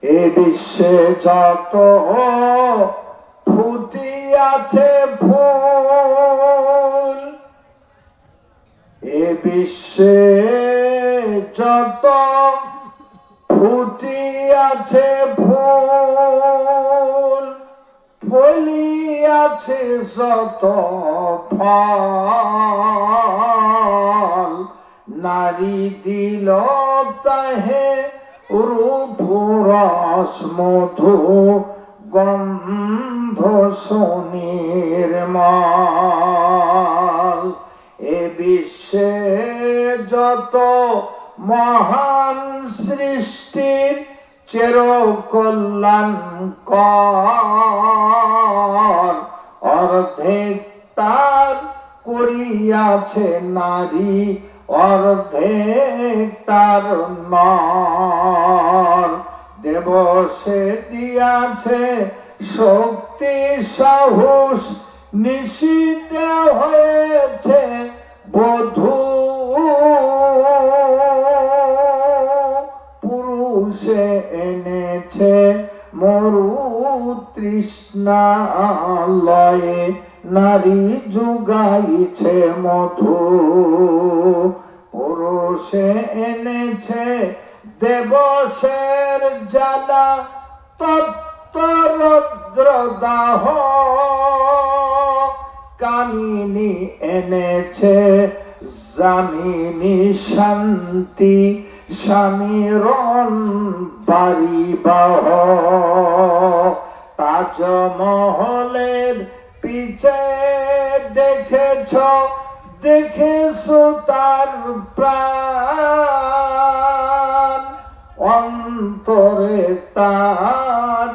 এ বিশ্বে যত ফুটিয়াছে ফুল, এ বিশ্বে যত ফুটিয়াছে ফুল, ফলিয়াছে যত ফল, নারী দিল তাহে রূপ রস মধু গন্ধ সুনির্মল। এ বিশ্বে যত মহান সৃষ্টির চির কল্যাণকর, অর্ধেক তার করিয়াছে নারী, অর্ধেক তার নর। দেবসে দিয়াছে শক্তি সাহস, নিশীতে হয়েছে বধূ, পুরুষে এনেছে মরু তৃষ্ণালয়ে, নারী যোগাইছে মধু। পুরুষে এনেছে দেবসের জ্বালা, তপ্ত রৌদ্র দাহ, কামিনী এনেছে জামিনী শান্তি, স্বামীরণ বাড়িবাহ। তাজমহলের পিছে দেখেছ, দেখেছ তার প্রাণ, অন্তরে তার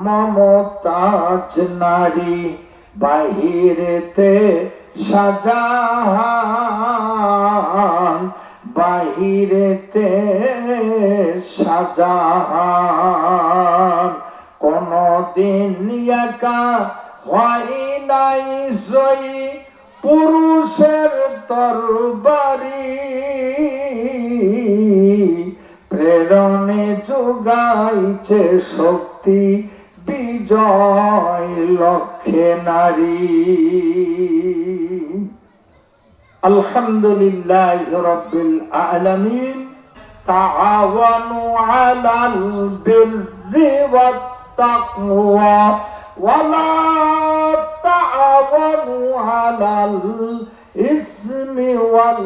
মমতাজ নারী, বাহিরেতে শাহজাহান, বাহিরেতে শাহজাহান। কোনদিন একা হয় নাই জয়ী পুরুষের তরবারি, প্রেরণে যোগাইছে শক্তি বিজয় লক্ষ্যে নারী। আলহামদুলিল্লাহ রাব্বিল আলামিন। তাআওয়ানু আলাল বিররি ওয়াত তাকওয়া ওয়ালা তাআওয়ানু আলাল ইসমি ওয়াল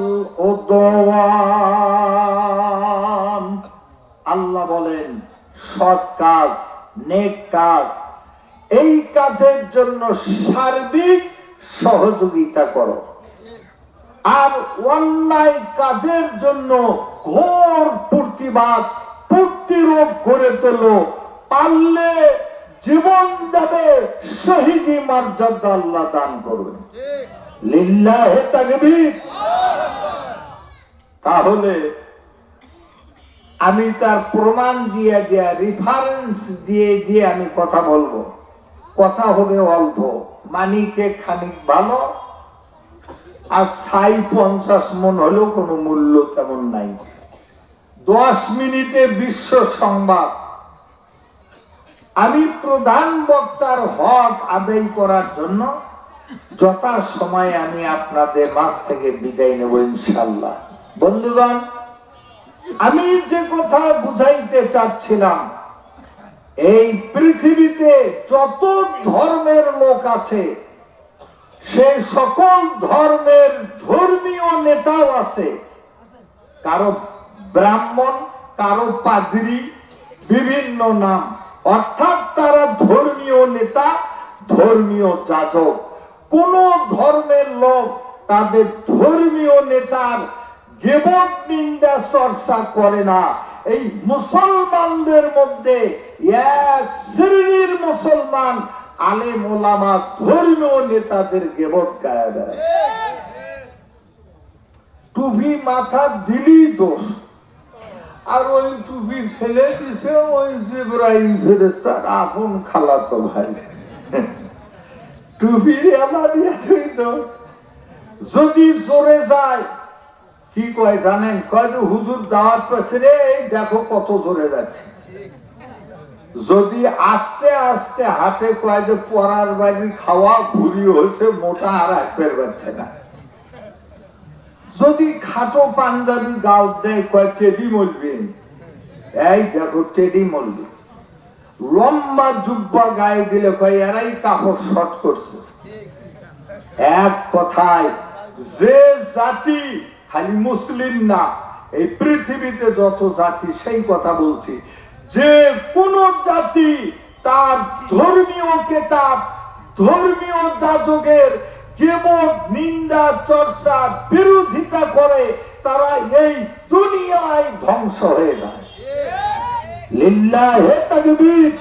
উদওয়ান। আল্লাহ বলেন, সৎ কাজ, নেক কাজ, এই কাজের জন্য সার্বিক সহযোগিতা করো, আর অন্যায় কাজের জন্য ঘোর প্রতিবাদ প্রতিরোধ করে তোলো। পারলে জীবন যাবে, শহীদি মর্যাদা আল্লাহ দান করবেন। লিল্লাহে তাকবীর। তাহলে আমি তার প্রমাণ দিয়ে রেফারেন্স দিয়ে আমি কথা বলবো। কথা হবে অল্প, মানিকে খানিক ভালো, আর 50 মন হলেও কোনো মূল্য তেমন নাই। 10 মিনিটে বিশ্ব সংবাদ। আমি প্রধান বক্তার হক আদায় করার জন্য যথা সময়ে আমি আপনাদের মাঝ থেকে বিদায় নেব ইনশাআল্লাহ। বন্ধুগণ, আমি যে কথা বুঝাইতে চাচ্ছিলাম, এই পৃথিবীতে যত ধর্মের লোক আছে, সে সকল ধর্মের ধর্মীয় নেতাও আছে। কারো ব্রাহ্মণ, কারো পাদ্রী, বিভিন্ন নাম, অর্থাৎ তারা ধর্মীয় নেতা, ধর্মীয় যাজক। কোন ধর্মের লোক তাদের ধর্মীয় নেতার গীবত নিন্দা চর্চা করে না। এই মুসলমানদের মধ্যে এক শ্রেণীর মুসলমান আলেম ওলামা ধর্মীয় নেতাদের গীবত গায়ে বেড়ায়। টুপি মাথা দিলেই দোষ, আর ওই টুপি ফেলে দিছে ওই জিবরাইল ফেরেশতার আপন খালাতো ভাই। টুপির এলাদিয়াতেই দোষ। যদি জোরে যায়, কি কয় জানেন? কয় যে হুজুর দাওয়াত পেছে রে, এই দেখো কত জোরে যাচ্ছে। যদি আস্তে আস্তে হাতে কয় যে পরার বাড়ির খাওয়া ঘুরি হয়েছে মোটা আর আসবে পারছে না, যদি খাটো পাঞ্জাবি গাও দেয় কয় টেডি মলবেন, এই দেখো টেডি মলবে, লম্বা জুব্বা গায়ে দিলে কয় এরাই কাপড় শর্ট করছে। এক কথায় যে জাতি খালি মুসলিম না, এই পৃথিবীতে যত জাতি সেই কথা বলছি, যে কোন জাতি তার ধর্মীয় কেতাব ধর্মীয় যাজকের কেবল নিন্দা চর্চা বিরোধিতা করে তারা এই দুনিয়ায় ধ্বংস হয়ে যায়। লিল্লাহি তাকবীর।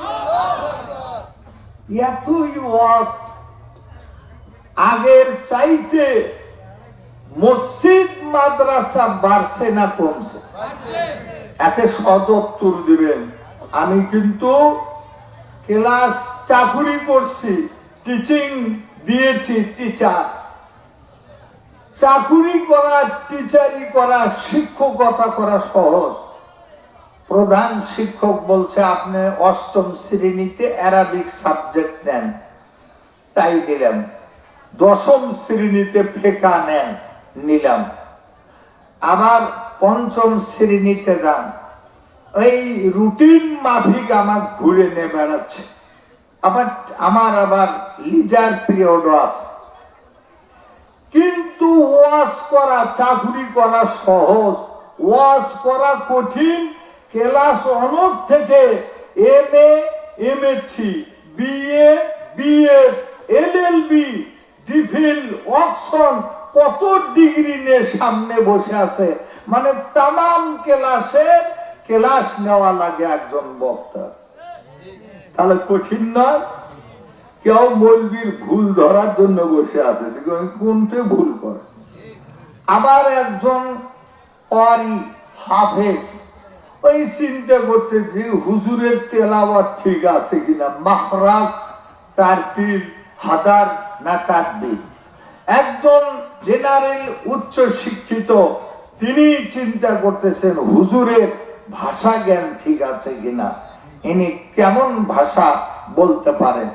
এতই ওয়াজ, আগের চাইতে মসজিদ মাদ্রাসা বাড়ছে না কমছে? একে সদুত্তর দিবেন। আমি কিন্তু ক্লাস চাকুরি করছি, টিচিং দিয়েছি, টিচার। চাকুরি করা, টিচারি করা, শিক্ষকতা করা সহজ। প্রধান শিক্ষক বলছে আপনি অষ্টম শ্রেণীতে অ্যারাবিক সাবজেক্ট নেন, তাই নিলাম। দশম শ্রেণীতে ফেকা নেন, নিলাম। আবার পঞ্চম শ্রেণীতে যান, এই রুটিন মাফিক আমার ঘুরে নিয়ে বেড়াচ্ছে। আমার আবার লিজার পিরিয়ডও আছে। কিন্তু ওয়াজ করা, চাকুরি করা সহজ, ওয়াজ করা কঠিন। ক্লাস অনক থেকে MA, MSc, BA, BEd, LLB, ডিফিল, Oxford কত ডিগ্রি নিয়ে সামনে বসে আছে, মানে তামাম ক্লাসের ক্লাস নেওয়া লাগে একজন বক্তা। তাহলে কঠিন নয়? কেউ মৌলবীর ভুল ধরার জন্য বসে আছে, কোনটা ভুল করে। আবার একজন অরি হাফেজ, ওই চিন্তা করতেছি হুজুরের তেলাওয়াত ঠিক আছে কিনা, মাখরাজ তারতিল হাজার না তাকবীর। একজন জেনারেল উচ্চ শিক্ষিত, তিনি চিন্তা করতেছেন হুজুরের ভাষা জ্ঞান ঠিক আছে কিনা, ইনি কেমন ভাষা বলতে পারেন।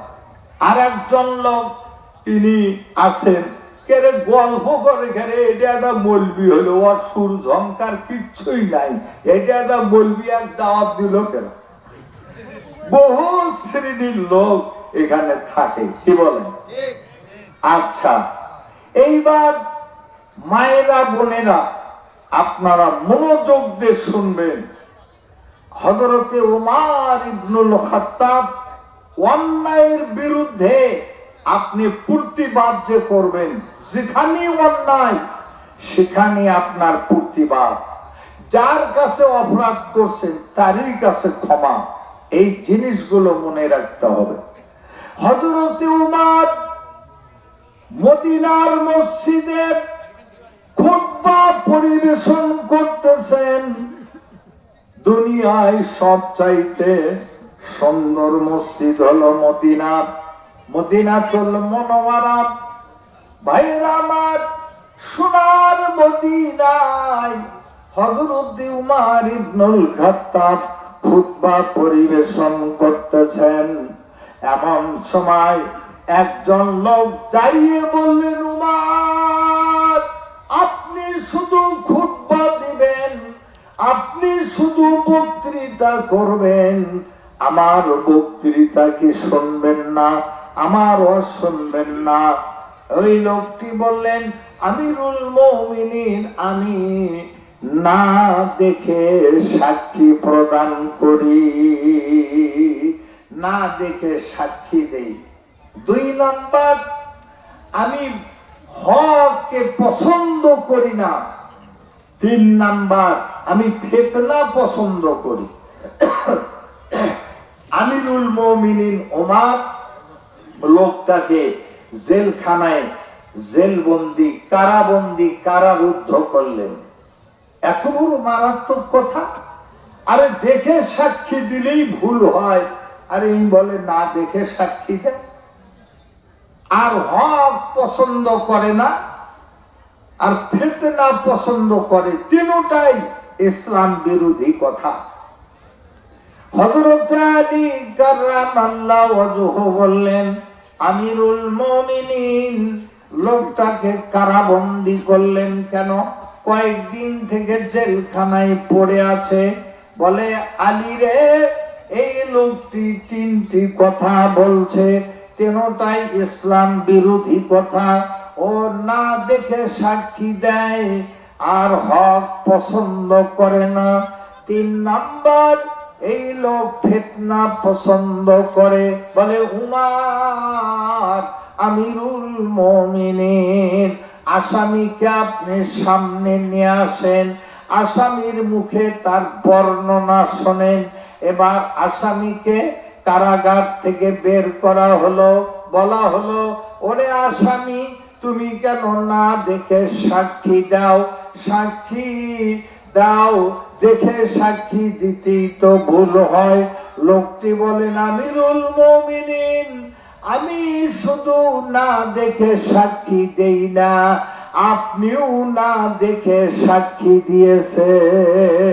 আর একজন লোক তিনি আছেন কেরে গল্প করে, কেরে এটা একটা মলবি হলো, ওর সুর ঝংকার কিচ্ছুই নাই, এটা একটা মলবি এক দাওয়াত দিল কেন। বহু শ্রেণীর লোক এখানে থাকে, কি বলেন? আচ্ছা, এইবার মায়েরা বোনেরা আপনারা মনোযোগ দিয়ে শুনবেন। হযরতে ওমর ইবনুল খাত্তাব অন্যায়ের বিরুদ্ধে আপনি প্রতিবাদ যে করবেন, যেখানে অন্যায় সেখানে আপনার প্রতিবাদ, যার কাছে অপরাধ করছেন তারই কাছে ক্ষমা, এই জিনিসগুলো মনে রাখতে হবে। হযরতে ওমর মদিনার মসজিদে খুতবা পরিবেশন করতেছেন। দুনিয়ায় সবচাইতে সুন্দর মসজিদ হলো মদিনা, মদিনাতুল মুনাওয়ারা। ভাইরা আমার, সোনার মদিনায় হযরত ওমর ইবনুল খাত্তাব খুতবা পরিবেশন করতেছেন। এমন সময় একজন লোক দাঁড়িয়ে বললেন, ওমর, আপনি শুধু খুতবা দিবেন, আপনি শুধু বক্তৃতা করবেন, আমার বক্তৃতা কি শুনবেন না, আমার ওয়াজ শুনবেন না? ওই লোকটি বললেন, আমিরুল মুমিনিন, আমি না দেখে সাক্ষী প্রদান করি, না দেখে সাক্ষী দেই। 2 নাম্বার, আমি হককে পছন্দ করি না। 3 নাম্বার, আমি ফিতনা পছন্দ করি। আমিরুল মুমিনিন ওমর লোকটাকে জেলখানায় জেলবন্দি, কারাবন্দি, কারারুদ্ধ করলেন। এত বড় মারাত্মক কথা। আরে দেখে সাক্ষী দিলেই ভুল হয়, আর এই বলে না দেখে সাক্ষী দেয়। আর হক পছন্দ করে না, আর ফিতনা পছন্দ করে, তিনটাই ইসলাম বিরোধী কথা। হযরত আলী কাররামাল্লাহু ওয়াজহু বললেন, আমিরুল মুমিনিন লোকটাকে কারাবন্দী করলেন কেন? কয়েকদিন থেকে জেলখানায় পড়ে আছে। বলে, আলী রে, এই লোকটি তিনটি কথা বলছে, তিনটাই ইসলাম বিরোধী কথা। ও না দেখে সাক্ষী দেয়, আর হক পছন্দ করে না। 3 নাম্বার, এই লোক ফিতনা পছন্দ করে। বলে, উমার আমিরুল মুমিনিন, আসামিকে আপনি সামনে নিয়ে আসেন, আসামির মুখে তার বর্ণনা শোনেন। এবার আসামিকে কারাগার থেকে বের করা হলো। বলা হলো, ওরে আসামি, তুমি কেন না দেখে সাক্ষী দাও? সাক্ষী দাও, দেখে সাক্ষী দিতেই তো ভুল হয়। লোকটি বলেন, আমিরুল মুমিনিন, আমি শুধু না দেখে সাক্ষী দেই না, আপনিও না দেখে সাক্ষী দিয়েছেন।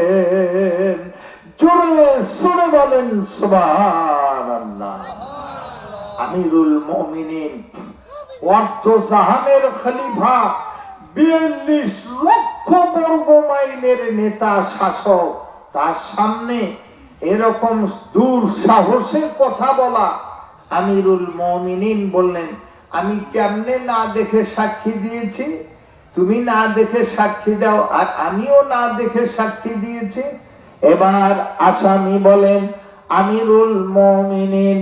জোরে শুনে বলেন সুবহানাল্লাহ। আমিরুল মুমিনিন, অর্ধ জাহানের খলিফা, 42 লক্ষ বর্গ মাইলের নেতা শাসক, তার সামনে এরকম দুঃসাহসের কথা বলা। আমিরুল মুমিনিন বললেন, আমি কেমনে না দেখে সাক্ষী দিয়েছি? তুমি না দেখে সাক্ষী দাও, আর আমিও না দেখে সাক্ষী দিয়েছি। এবার আসামি বলেন, আমিরুল মুমিনিন,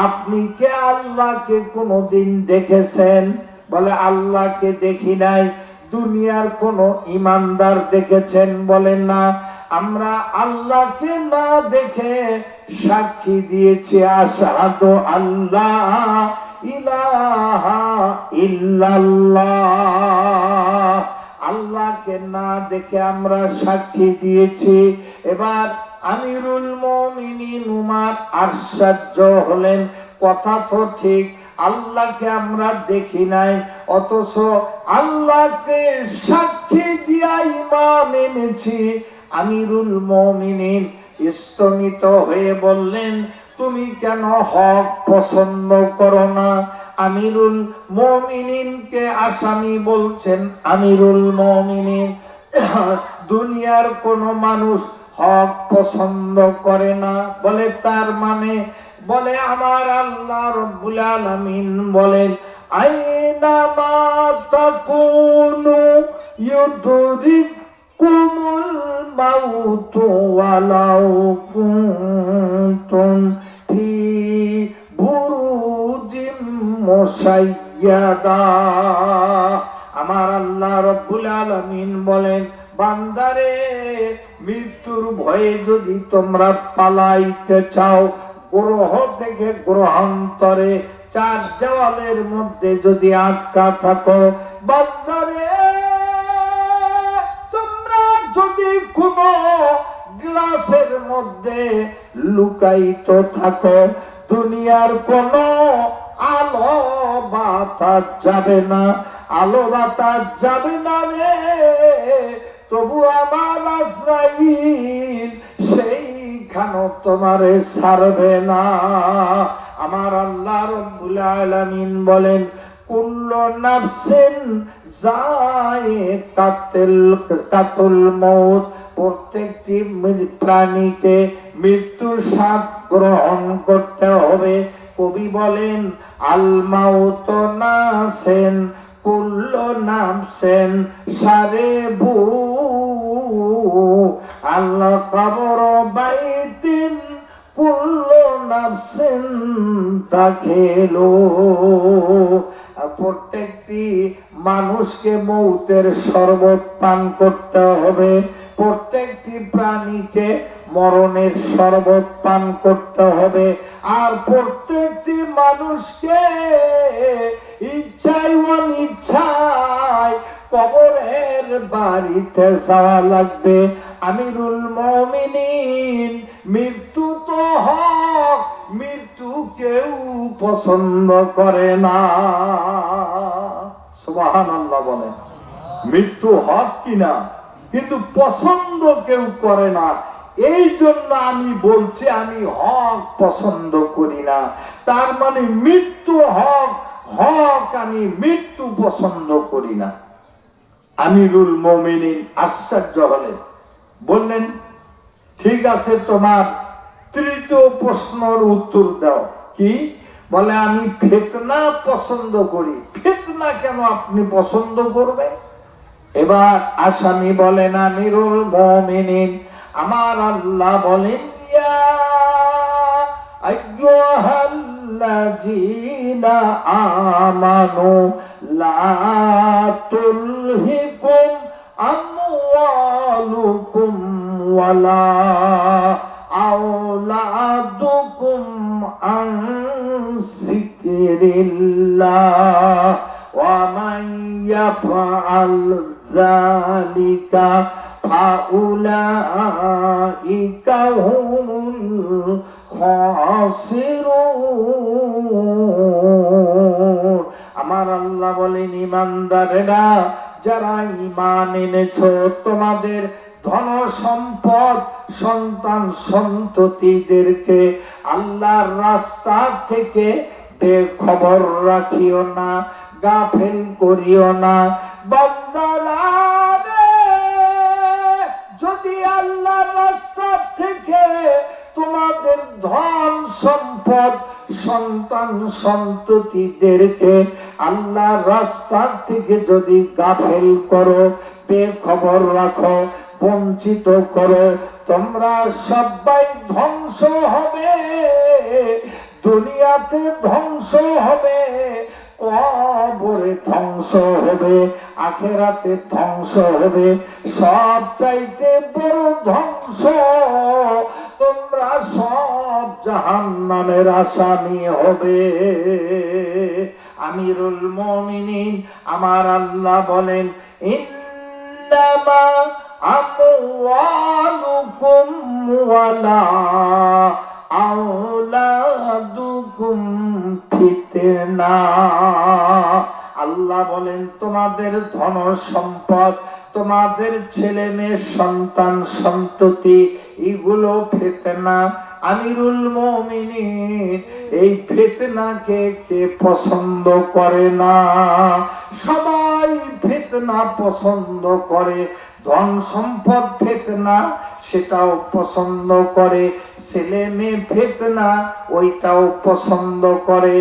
আপনি কি আল্লাহকে কোনদিন দেখেছেন? বলে, আল্লাহকে দেখি নাই। দুনিয়ার কোন ইমানদার দেখেছেন? বলেন না। আমরা আল্লাহকে না দেখে সাক্ষী দিয়েছি, আশহাদু আল্লাহ ইলাহা ইল্লাল্লাহ। আল্লাহকে না দেখে আমরা সাক্ষী দিয়েছি। এবার আমিরুল মুমিনিন উমার আশ্চর্য হলেন, কথা তো ঠিক, আল্লাহকে আমরা দেখি নাই, অথচ আল্লাহকে সাক্ষী দিয়া ঈমান এনেছি। আমিরুল মুমিনিন স্তম্ভিত হয়ে বললেন, তুমি কেন হক পছন্দ করো না? আমিরুল মুমিনিনকে আসামি বলছেন, আমিরুল মুমিনিন, দুনিয়ার কোন মানুষ হক পছন্দ করে না। বলে, তার মানে? বলে, আমার আল্লাহ রাব্বুল আলামিন বলেন, আইনামা তাকুনু ইউদরিকুমুল মাউতু ওয়ালাউ কুনতুম ফি বুরুজিম মুশাইয়াদা। আমার আল্লাহ রাব্বুল আলামিন বলেন, বান্দারে, মৃত্যুর ভয়ে যদি তোমরা পালাইতে চাও, গ্রহ থেকে গ্রহান্তরে 4 দেওয়ালের মধ্যে যদি আটকা থাকো, বান্দারে, তোমরা যদি কোন গ্লাসের মধ্যে লুকায়িত থাকো, দুনিয়ার কোন আলো বাতাস যাবে না, আলো বাতাস যাবে না রে, তবু আমার আজরাইল সেইখানে তোমারে ছাড়বে না। আমার আল্লাহ রাব্বুল আলামিন বলেন, কুল্লু নাফসিন যায়িকাতুল মউত, প্রত্যেকটি প্রাণীকে মৃত্যুর স্বাদ গ্রহণ করতে হবে। কবি বলেন, আল মাউতু নাসেন কুল্লু নাফসিন সারিবু, আল্লাহ কবর বাইতিন কুল্লু নাফসিন দাখিলু। প্রত্যেকটি মানুষকে মৌতের শরবত পান করতে হবে, প্রত্যেকটি প্রাণীকে মরণের শরবত পান করতে হবে, আর প্রত্যেকটি মানুষকে ইচ্ছায় অনিচ্ছায় কবরের বাড়িতে যাওয়া লাগবে। আমিরুল মুমিনিন, মৃত্যু তো হক, মৃত্যু কেউ পছন্দ করে না। সুবহানাল্লাহ বলে, মৃত্যু হক কিনা, কিন্তু পছন্দ কেউ করে না। এই জন্য আমি বলছি আমি হক পছন্দ করি না, তার মানে মৃত্যু হক, হক আমি মৃত্যু পছন্দ করি না। আমিরুল মুমিনিন আশ্চর্য হলেন, বললেন ঠিক আছে তোমার তৃতীয় প্রশ্নের উত্তর দাও। কি? বলে আমি ফিতনা পছন্দ করি। ফিতনা কেন আপনি পছন্দ করবেন? এবার আসামি বলেন আমিরুল মুমিনিন আমার আল্লাহ বলেন ইয়া আইয়ুহাল্লাযীনা আমানু লা তুলহিকুম আমওয়ালুকুম ওয়ালা আওলাদুকুম আন যিকরিল্লাহ ওয়া মান ইয়াফআল যালিকা ফাউলাইকা হুমুল খাসিরুন। আমার আল্লাহ বলেন ঈমানদারেরা যারা ঈমান এনেছো, তোমাদের ধন সম্পদ সন্তান সন্ততিদেরকে আল্লাহর রাস্তা থেকে বেখবর রাখিও না, গাফেল করিও না। বান্দারা যদি আল্লাহর রাস্তা থেকে তোমাদের ধন সম্পদ সন্তান সন্ততিদেরকে আল্লাহর রাস্তা থেকে যদি গাফেল করো, বেখবর রাখো, বঞ্চিত করো, তোমরা সবাই ধ্বংস হবে। দুনিয়াতে ধ্বংস হবে, কবরে ধ্বংস হবে, আখিরাতে ধ্বংস হবে। সব চাইতে বড় ধ্বংস, তোমরা সব জাহান্নামের আসামি হবে। আমিরুল মুমিনিন আমার আল্লাহ বলেন ইন্নামা আমওয়ালুকুম ওয়ালা আওলাদুকুম ফিতনা। আল্লাহ বলেন তোমাদের ধন সম্পদ, তোমাদের ছেলে মেয়ে সন্তান সন্ততি এগুলো ফিতনা। আমিরুল মুমিনিন এই ফিতনাকে কে পছন্দ করে না? সবাই ফিতনা পছন্দ করে। ধন সম্পদ ফিতনা সেটাও পছন্দ করে, ছেলে মেয়ে ফিতনা ওইটাও পছন্দ করে।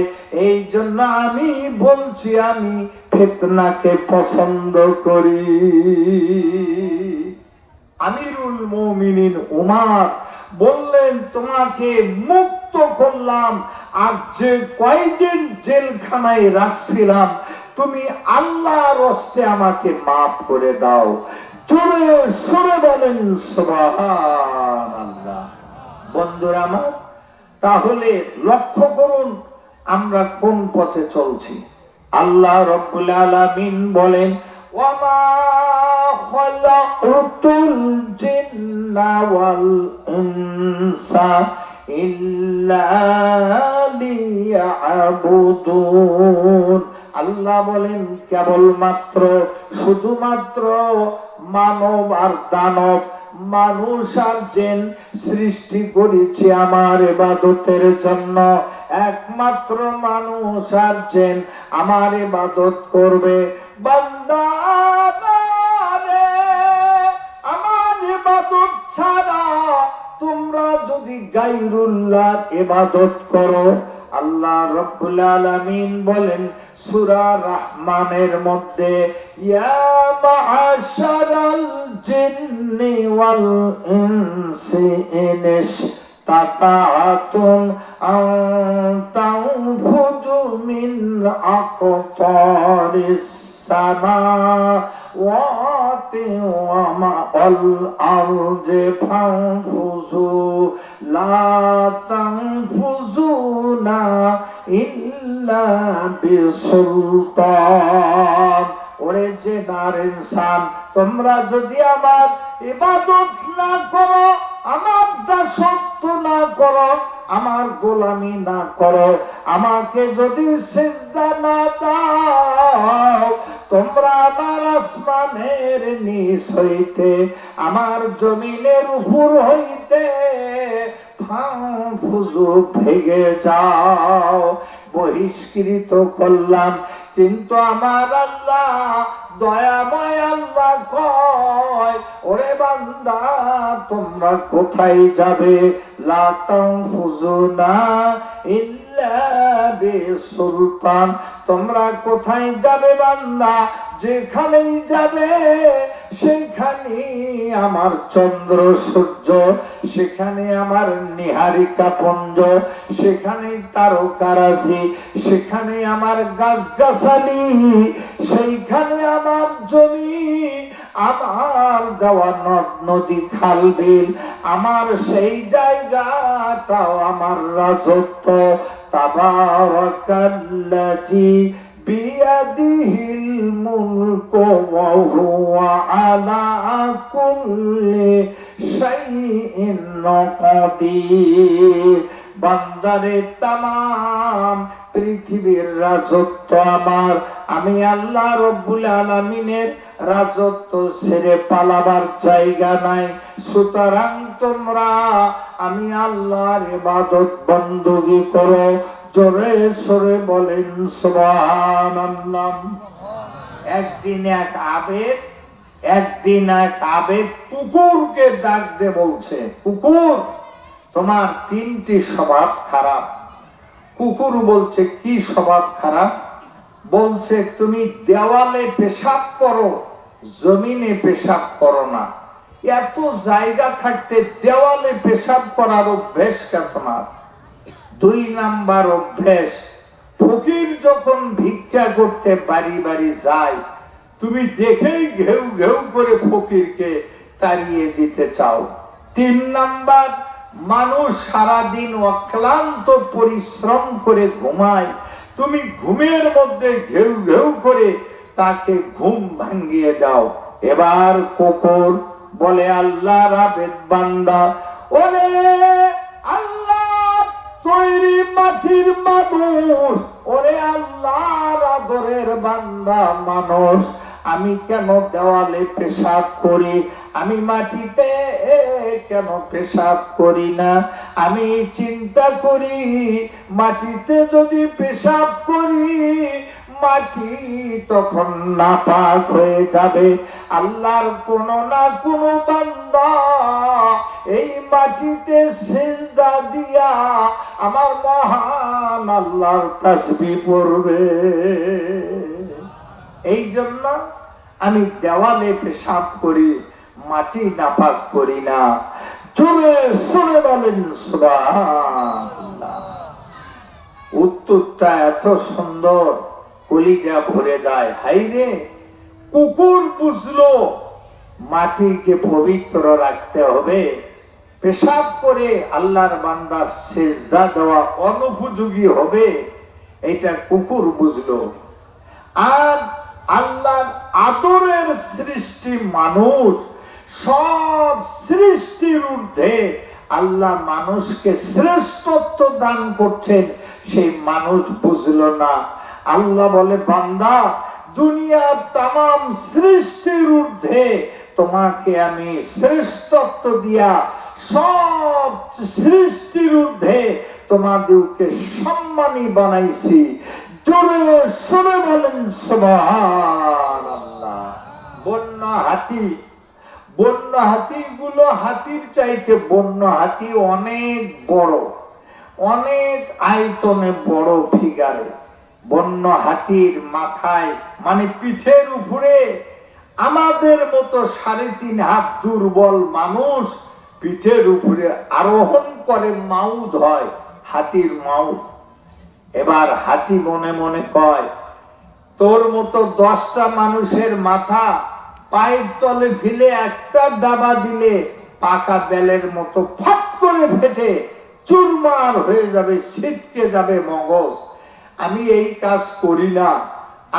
এই জন্য আমি বলছি আমি ফিতনাকে পছন্দ করি। আমিরুল মুমিনিন উমর বললেন তোমাকে মুক্ত করলাম, আর যে কয়দিন জেলখানায় রাখছিলাম তুমি আল্লাহর হস্তে আমাকে মাফ করে দাও। জোরে সরে বলেন সুবহানাল্লাহ। বন্ধুরা আমার, তাহলে লক্ষ্য করুন আমরা কোন পথে চলছি। আল্লাহ রাব্বুল আলামিন বলেন ওয়ামা খালাকুতুল জিন্না ওয়াল ইনসা ইল্লা লিয়াবুদুন। আল্লাহ বলেন কেবলমাত্র শুধুমাত্র মানব আর দানব, মানুষ আর জিন সৃষ্টি করেছি আমার ইবাদতের জন্য। একমাত্র মানুষ আর জিন আমার ইবাদত করবে। বান্দা আমার ইবাদত ছাড়া তোমরা যদি গায়রুল্লাহর ইবাদত করো, আল্লাহ রাব্বুল আলামিন বলেন সূরা রহমানের মধ্যে ইয়া মা'আশারাল জিন্নি ওয়াল ইনসি ইনিশ তাতাতুম আন তানফুযু মিন আকতারিস সামাওয়াতি ওয়া মা'আল আরজি ফানফুযু লা তানফুযুনা ইল্লা বিসুলতান। ওরে যে নার ইনসান, তোমরা যদি আমার ইবাদত না করো, আমার দাসত্ব না করো, আমার গোলামি না করো, আমাকে যদি সিজদা না দাও, তোমরা আমার আসমানের নিচ হইতে আমার জমিনের উপর হইতে ফাঁফুজু ভেঙে যাও। বহিষ্কৃত করলাম, কিন্তু আমার আল্লাহ দয়াময় আল্লাহ কয়, ওরে বান্দা তোমরা কোথায় যাবে? লা তানফুজুনা ইল্লা বিসুলতান। তোমরা কোথায় যাবে বান্দা? যেখানেই যাবে সেখানে আমার চন্দ্র সূর্য, সেখানে আমার নিহারিকা পুঞ্জ, সেখানে তারকারাজি, সেখানে আমার গাছগাছালি, সেইখানে আমার জমি, আমার দেওয়া নদ নদী খাল বিল, আমার সেই জায়গাটাও আমার রাজত্ব। তাবারাকাল্লাযী বিয়াদিহিল মুলকু ওয়া হুয়া আলা কুল্লি শাইইন কাদির। বান্দারে তামাম পৃথিবীর রাজত্ব আমার, আমি আল্লাহ রব্বুল আলামিনের রাজত্ব ছেড়ে পালাবার জায়গা নাই। সুতরাং তোমরা আমি আল্লাহর ইবাদত বندگی করো। জোরে সরে বলেন সুবহানাল্লাহ। একদিন এক আবেদ কুকুরকে ডাক দিয়ে বলছে, কুকুর তোমার তিনটি স্বভাব খারাপ। কুকুর বলছে, কি স্বভাব খারাপ? বলছে, তুমি দেওয়ালে পেশাব করো, জমিনে পেশাব করো না। এত জায়গা থাকতে দেওয়ালে পেশাব করার অভ্যেস কেন তোমার? 2 নাম্বার অভ্যেস, ফকির যখন ভিক্ষা করতে বাড়ি বাড়ি যায়, তুমি দেখেই ঘেউ ঘেউ করে ফকিরকে তাড়িয়ে দিতে চাও। 3 নাম্বার, মানুষ সারাদিন অক্লান্ত পরিশ্রম করে ঘুমায়, তুমি ঘুমের মধ্যে ঘেউ ঘেউ করে তাকে ঘুম ভাঙিয়ে দাও। এবার কুকুর বলে, আল্লাহর আবেদ বান্দা, ওরে আল্লাহ তৈরি মাটির মানুষ, ওরে আল্লাহর আদরের বান্দা মানুষ, আমি কেন দেওয়ালে পেশাব করি? আমি মাটিতে কেন পেশাব করি না? আমি চিন্তা করি, মাটিতে যদি পেশাব করি মাটি তখন নাপাক হয়ে যাবে। আল্লাহর কোন না কোন বান্দা এই মাটিতে সিজদা দিয়া আমার মহান আল্লাহর তাসবিহ পড়বে। এই জন্য আমি দেওয়ালে পেশাব করি, মাটি নাপাক করি না। জোরে সরে বলেন সুবহানাল্লাহ। উত্তরটা এত সুন্দর, কলিজা ভরে যায়। হাইরে, কুকুর বুঝলো মাটিকে পবিত্র রাখতে হবে, পেশাব করে আল্লাহর বান্দা সিজদা দেওয়া অনুপযোগী হবে, এটা কুকুর বুঝলো। আর আল্লাহর আদরের সৃষ্টি মানুষ, সব সৃষ্টির ঊর্ধ্বে আল্লাহ মানুষকে শ্রেষ্ঠত্ব দান করছেন, সেই মানুষ বুঝলো না। আল্লাহ বলে, বান্দা দুনিয়ার তাম সৃষ্টির ঊর্ধ্বে তোমাকে আমি শ্রেষ্ঠত্ব দিয়া সব সৃষ্টির ঊর্ধ্বে তোমাদেরকে সম্মানী বানাইছি। জোরে সরে বলেন সুবহানাল্লাহ। বন্য হাতিগুলো হাতির চাইতে বন্য হাতি অনেক বড়, অনেক আয়তনে বড় ফিগারে। বন্য হাতির মাথায় মানে পিঠের উপরে আমাদের মতো 3.5 হাত দুর্বল মানুষ পিঠের উপরে আরোহণ করে মাউথ হয়, হাতির মাউথ। এবার হাতি মনে মনে কয়, তোর মতো 10টা মানুষের মাথা পায়ের তলে ফেলে একটা ডাবা দিলে পাকা বেলের মতো ফাট করে ফেটে চুরমার হয়ে যাবে, ছিটকে যাবে মগজ। আমি এই কাজ করি না,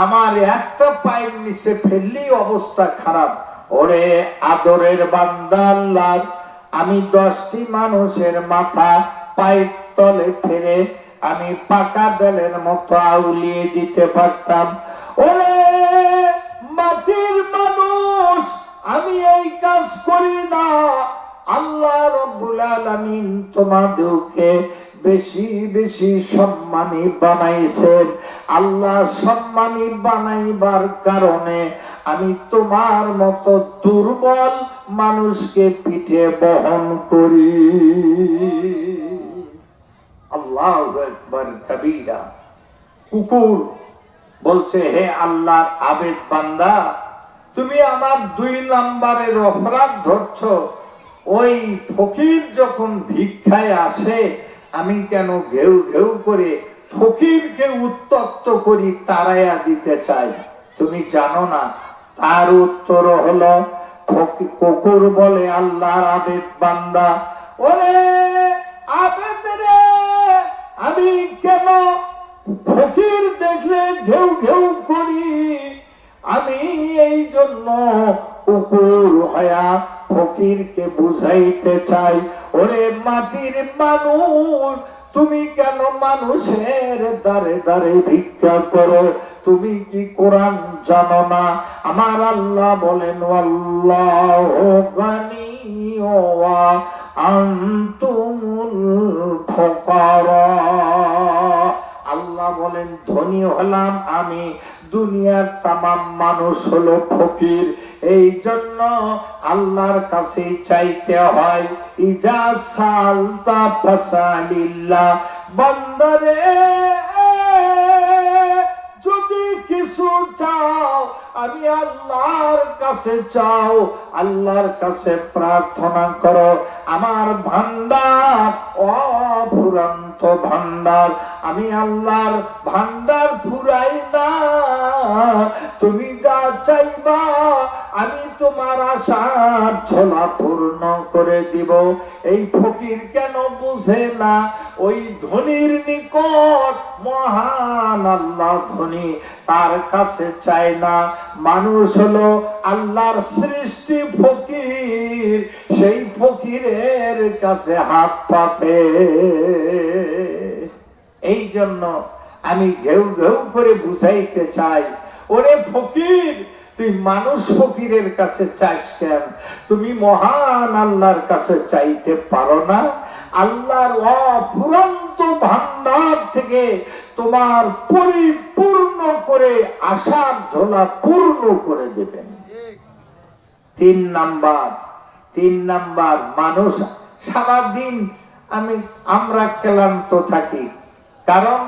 আমার একটা পায়ের নিচে ফেললেই অবস্থা খারাপ। ওরে আদরের বান্দা আল্লাহ, আমি 10টি মানুষের মাথা পায়ের তলে ফেলে আমি পাকা বেলের মতো আউলিয়ে দিতে পারতাম। ওরে আমি এই কাজ করি না। আল্লাহ রাব্বুল আলামিন তোমাদেরকে বেশি বেশি সম্মানী বানাইছেন। আল্লাহ সম্মানী বানাইবার কারণে আমি তোমার মতো দুর্বল মানুষকে পিঠে বহন করি। আল্লাহু আকবার কাবীরা। কুকুর বলছে, হে আল্লাহর আবেদ বান্দা, তুমি আমার 2 নম্বরের অপরাধ ধরছো। ওই ফকির যখন ভিক্ষায় আসে, আমি কেন ঘেউ ঘেউ করে ফকিরকে উত্তক্ত করি, তাড়াইয়া দিতে চাই। তুমি জানো না? তার উত্তর হলো, কুকুর বলে, আল্লাহর আবেদ বান্দা, ওরে আবেদ রে, আমি কেন ফকির দেখলে ঘেউ ঘেউ করি? আমি এই জন্য কুকুর হয়া ফকিরকে বুঝাইতে চাই, ওরে মাটির মানুষ, তুমি কেন মানুষের দ্বারে দ্বারে ভিক্ষা করো? তুমি কি কোরআন জানো না? আমার আল্লাহ বলেন, আল্লাহু গানিয়্যু ওয়া আনতুমুল ফুকারা। আল্লাহ বলেন, ধনী হলাম আমি, দুনিয়ার তামাম মানুষ হলো ফকির। এই জন্য আল্লাহর কাছে চাইতে হয়। ইজা সালতা ফাসালিল্লাহ। বান্দারে, যদি কিছু চাও, আমি আল্লাহর কাছে চাও, আল্লাহর কাছে প্রার্থনা করো। আমার ভান্ডার অফুরন্ত ভান্ডার, আমি আল্লাহর ভান্ডার ফুরাই না। তুমি যা চাইবা আমি তোমার আশার ঝোলা পূর্ণ করে দিব। এই ফকির কেন বুঝে না? ওই ধনীর নিকট মহান আল্লাহ ধনী, তার কাছে চায় না। মানুষ হলো আল্লাহর সৃষ্টি ফকির, সেই ফকিরের কাছে হাত পাতে। এই জন্য আমি ঘেউ ঘেউ করে বুঝাইতে চাই, ওরে ফকির, তুই মানুষ ফকিরের কাছে চাস কেন? তুমি মহান আল্লাহর কাছে চাইতে পারো না? আল্লাহর অফুরন্ত ভান্ডার থেকে তোমার পরিপূর্ণ করে আশার ঝোলা পূর্ণ করে দেবেন। 3 নাম্বার, মানুষ সারাদিন আমরা ক্লান্ত থাকি, কারণ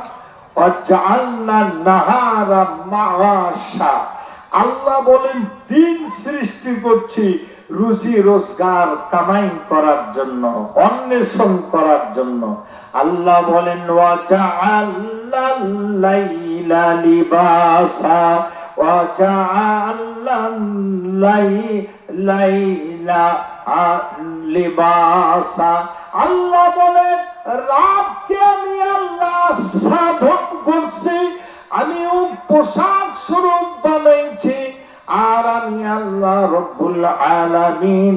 আল্লাহ বলেন দিন সৃষ্টি করছি রুজি রোজগার কামাই করার জন্য, অন্বেষণ করার জন্য। আল্লাহ বলেন ওয়াজআলাল লাইলা লিবাসা ওয়াজআলাল লাইলা লিবাসা। আল্লাহ বলেন রাতকে আমি আল্লাহ সাধন করছি, আমি পোশাক স্বরূপ বানাইছি। আর আমি আল্লাহ রব্বুল আলামিন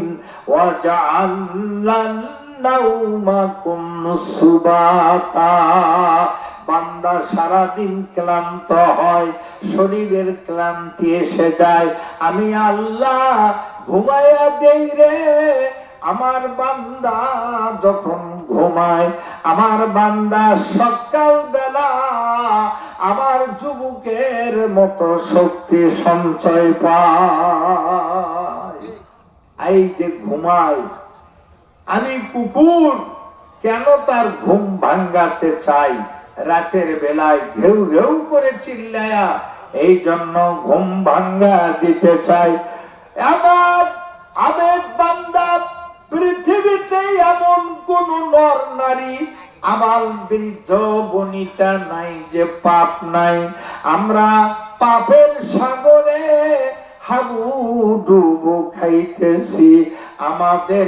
ওয়াজআলান নাওমাকুম সুবাতা। বান্দা সারাদিন ক্লান্ত হয়, শরীরের ক্লান্তি এসে যায়, আমি আল্লাহ ঘুমাইয়া দেই রে। আমার বান্দা যখন ঘুমায়, আমার বান্দা সকাল বেলা আমার যুবকের মতো শক্তি সঞ্চয় পায়। এই যে ঘুমায়, আমি কুকুর কেন তার ঘুম ভাঙ্গাতে চাই? রাতের বেলায় ঘেউ ঘেউ করে চিল্লায়া, এই জন্য ঘুম ভাঙ্গা দিতে চাই। আমার আবেদ বান্দা, পৃথিবীতে এমন কোন নর নারী, আমার বৃদ্ধ বনিতা নাই যে পাপ নাই। আমরা পাপের সাগরে হাবুডুবু খাইতেছি। আমাদের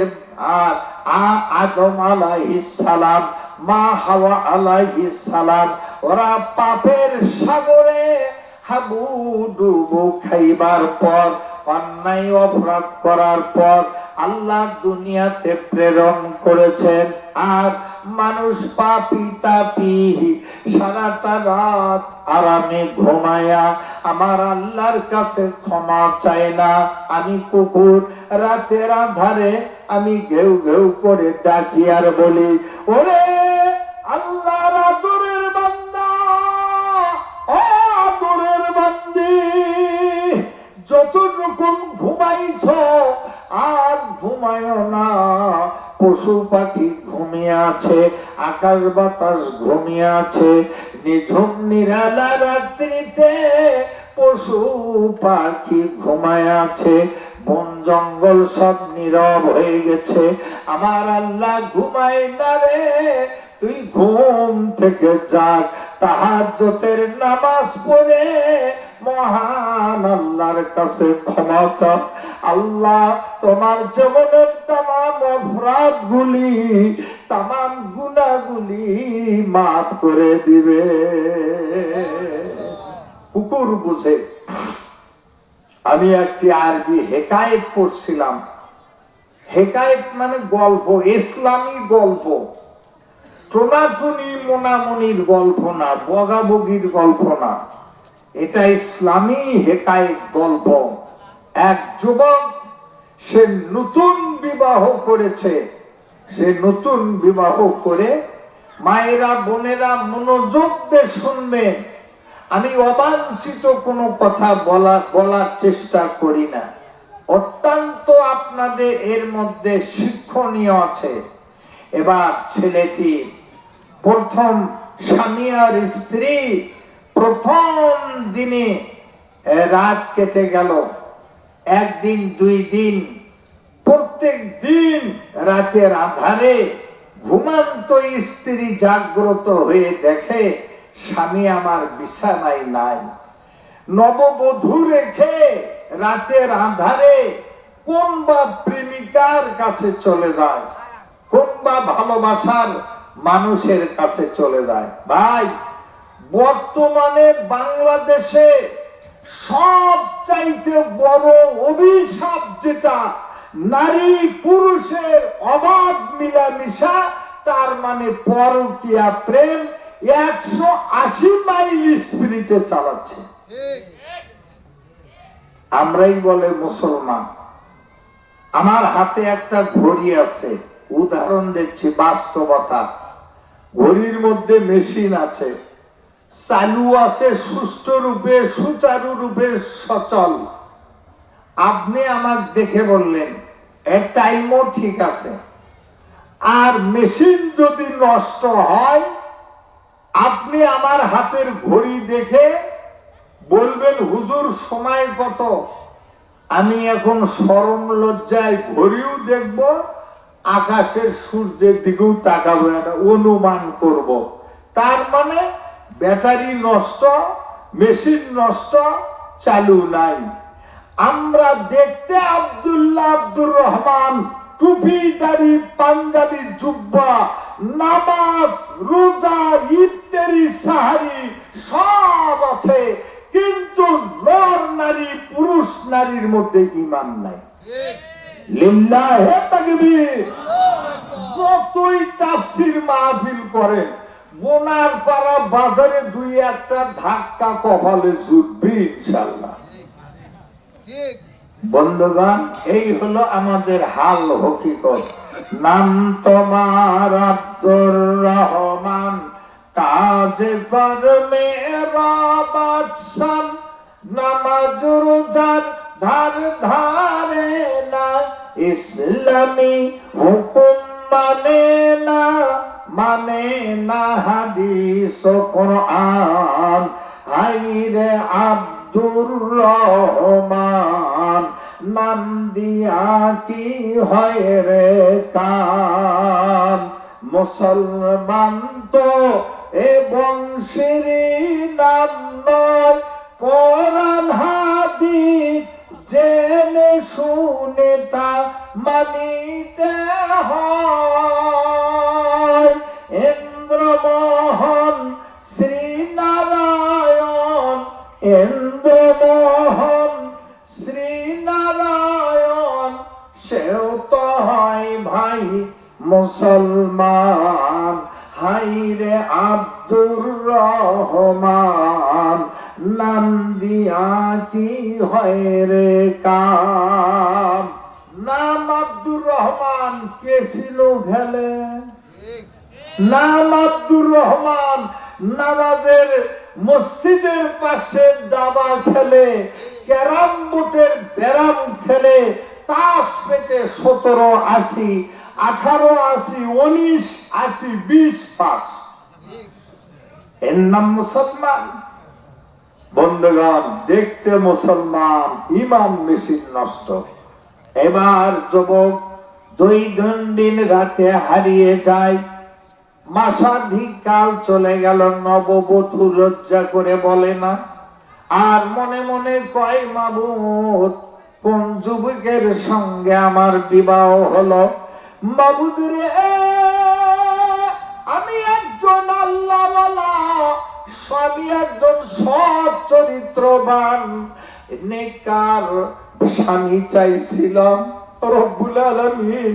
আদম আলাইহিস সালাম, মা হাওয়া আলাইহিস সালাম, ওরা পাপের সাগরে হাবুডুবু খাইবার পর, অন্যায় অপরাধ করার পর আল্লাহ দুনিয়াতে প্রেরণ করেছেন। আর মানুষ পাপি তাপি সারাটা রাত আরামে ঘুমায়া আমার আল্লাহর কাছে ক্ষমা চায় না। আমি কুকুর, রাতের আধারে আমি ঘেউ ঘেউ করে ডাকি আর বলি, ওরে আল্লাহর আদরের বান্দা, ও আদরের বান্দি, যতটুকু ঘুমাইছ আর ঘুমায় না। পশু পাখি ঘুমিয়ে আছে, আকাশ বাতাস ঘুমিয়ে আছে, নিঝুম নিরালা রাত্রিতে পশু পাখি ঘুমায় আছে, বন জঙ্গল সব নীরব হয়ে গেছে, আমার আল্লাহ ঘুমায় না রে। তুই ঘুম থেকে জাগ, তাহাজ্জুদের নামাজ পড়ে মহান আল্লাহর কাছে ক্ষমা চা। আল্লাহ তোমার জীবনের তামাম অপরাধ গুলি, তামাম গুনাহগুলি মাফ করে দিবে। কুকুর বুঝে। আমি একটি আরবি হেকায়েত পড়ছিলাম। হেকায়েত মানে গল্প, ইসলামী গল্প, টোনাটুনি মোনামনির গল্প না, বগাবগির গল্প না, এটা ইসলামী হেকায়েত গল্প। এক যুবক, সে নতুন বিবাহ করেছে, সে নতুন বিবাহ করে, মায়েরা বোনেরা মনোযোগ দিয়ে শুনবেন, আমি অবাঞ্ছিত কোনো কথা বলার চেষ্টা করি না, অত্যন্ত আপনাদের এর মধ্যে শিক্ষণীয় আছে। এবার ছেলেটি প্রথম স্বামী আর স্ত্রী প্রথম দিনে রাত কেটে গেল, একদিন দুই দিন, প্রত্যেক দিন রাতের আধারে ঘুমান্ত স্ত্রী জাগ্রত হয়ে দেখে স্বামী আমার বিছানায় নাই। নববধূ রেখে রাতের আধারে কোন বা প্রেমিকার কাছে চলে যায়, কোন বা ভালোবাসার মানুষের কাছে চলে যায়। ভাই, বর্তমানে বাংলাদেশে সবচাইতে বড় অভিশাপ যেটা, নারী পুরুষের অবাধ মিলামিশা, তার মানে পরকীয়া প্রেম 180 মাইল স্পিডে চালাচ্ছে। আমরাই বলে মুসলমান। আমার হাতে একটা ঘড়ি আছে, উদাহরণ দিচ্ছি, বাস্তবতা। ঘড়ির মধ্যে মেশিন আছে, চালু আছে, সুষ্ঠু রূপে সুচারু রূপে সচল। আপনি আমাকে দেখে বললেন এর টাইমও ঠিক আছে, আর মেশিন যদি নষ্ট হয়, আপনি আমার হাতের ঘড়ি দেখে বলবেন হুজুর সময় কত, আমি এখন শরম লজ্জায় ঘড়িও দেখব, আকাশের সূর্যের দিকেও তাকাবো, একটা অনুমান করব। তার মানে ব্যাটারি নষ্ট, মেশিন নষ্ট, চালু নাই। আমরা দেখতে আব্দুল্লাহ আব্দুর রহমান, টুপি দাড়ি পাঞ্জাবি জুব্বা, নামাজ রোজা ইফতারি সাহারি সব আছে, কিন্তু নর নারী পুরুষ নারীর মধ্যে ঈমান নাই। লিল্লাহে তাকবীর। যতই তাফসীর মাহফিল করেন, বোনার পাড়া বাজারে দুই একটা ধাক্কা কপালে জুটবে ইনশাআল্লাহ। বন্ধুগণ, এই হলো আমাদের হাল হকিকত। নাম তোমার আব্দুর রহমান, কাজে কর্মে বাদশাহ, নামাজ রোজার ধার ধারে না, ইসলামী হুকুম মানে না হাদিস ও কোরআন। হায়রে আব্দুর রহমান, নাম দিয়া কি হয় রে কাম। মুসলমান তো এ বংশের নাম নয়, কোরআন হাদিস জেনে শুনে তা মানিতে হয়। ইন্দ্রমোহন শ্রীনারায়ণ, ইন্দ্রমোহন শ্রীনারায়ণ, সেও তো হয় ভাই মুসলমান। হাইরে আব্দুর রহমান, নাম দিয়া কি হয় রে কাম। নাম আব্দুর রহমান, কে ছিল খেলে? নাম আব্দুর রহমান, নামাজের মসজিদের পাশে দাবা খেলে, ক্যারাম বোর্ডের ব্যারাম খেলে, তাস পেটে 17, 80, 18, 80, 19, 80, 20 পাস। এর নাম মুসলমান। বন্ধুগণ, দেখতে মুসলমান, ইমান মেশিন নষ্ট। এবার যুবক দৈনন্দিন রাতে হারিয়ে যায়, মাসাধিক কাল চলে গেল, নববধূ লজ্জা করে বলে না, আর মনে মনে কয় মাবুদ, কোন যুবকের সঙ্গে আমার বিবাহ হলো। মাবুদ রে, আমি একজন আল্লাহওয়ালা, আমি একজন সৎ চরিত্রবান নেককার স্বামী চাইছিলাম। রব্বুল আলামিন,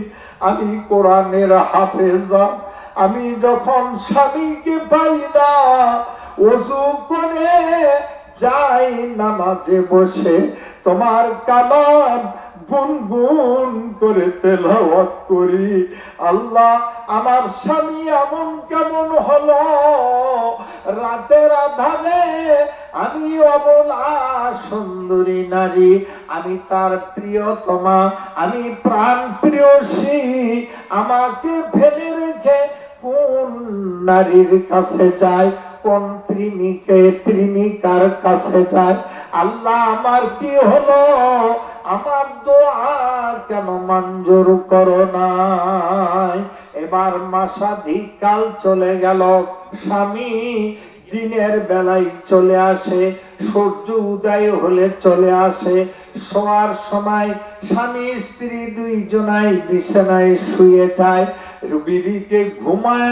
আমি কোরআনের হাফেজা, আমি যখন স্বামীকে পাই না, ওযু করে যাই নামাজে বসে তোমার কালাম গুনগুন করে তেলাওয়াত করি। আল্লাহ, আমার স্বামী এমন কেমন হলো, রাতের আধারে আমি অবলা সুন্দরী নারী, আমি তার প্রিয়তমা, আমি প্রাণ প্রিয়সী, আমাকে ফেলে রেখে কোন নারীর কাছে যায়, কোন প্রেমিকার কাছে যায়। আল্লাহ, আমার কি হলো? আমার দোয়া কেন মঞ্জুর করো নাই? এবার মাসাধিক কাল চলে গেল, স্বামী দিনের বেলায় চলে আসে, সূর্য উদয় হলে চলে আসে, শোয়ার সময় স্বামী স্ত্রী দুইজনাই বিছানায় শুয়ে যায়, বিবিকে ঘুমায়